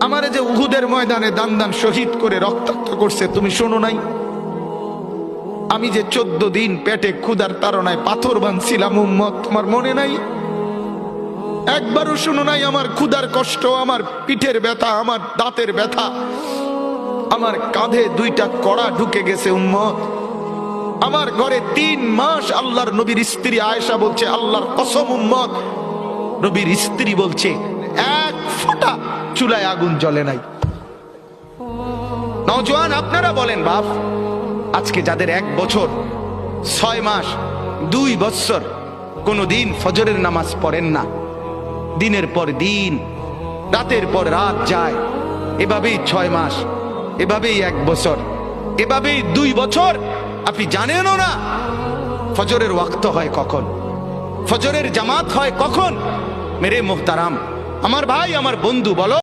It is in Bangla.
আমারে যে উহুদের ময়দানে দান দান শহীদ করে রক্তাক্ত করছে তুমি শোনো নাই? আমি যে 14 দিন পেটে ক্ষুধার তাড়নায় পাথর বাঁধছিলাম উম্মত, তোমার মনে নাই? একবারও শোনো নাই আমার ক্ষুধার কষ্ট, আমার পিঠের ব্যথা, আমার দাঁতের ব্যথা, আমার কাঁধে 2টা কড়া ঢুকে গেছে উম্মত। আমার ঘরে 3 মাস আল্লাহর নবীর স্ত্রী আয়েশা বলছে, আল্লাহর কসম উম্মত, নবীর স্ত্রী বলছে এক ফোঁটা চুলায় আগুন জ্বলে নাই। নওজোয়ান আপনারা বলেন বাপ, আজকে যাদের 1 বছর 6 মাস 2 বছর কোনদিন ফজরের নামাজ পড়েন না, দিনের পর দিন রাতের পর রাত যায়, এভাবেই 6 মাস, এভাবেই 1 বছর, এভাবেই 2 বছর, আপনি জানেনও না ফজরের ওয়াক্ত হয় কখন, ফজরের জামাত হয় কখন। মেরে মুহতারাম, আমার ভাই, আমার বন্ধু, বলো।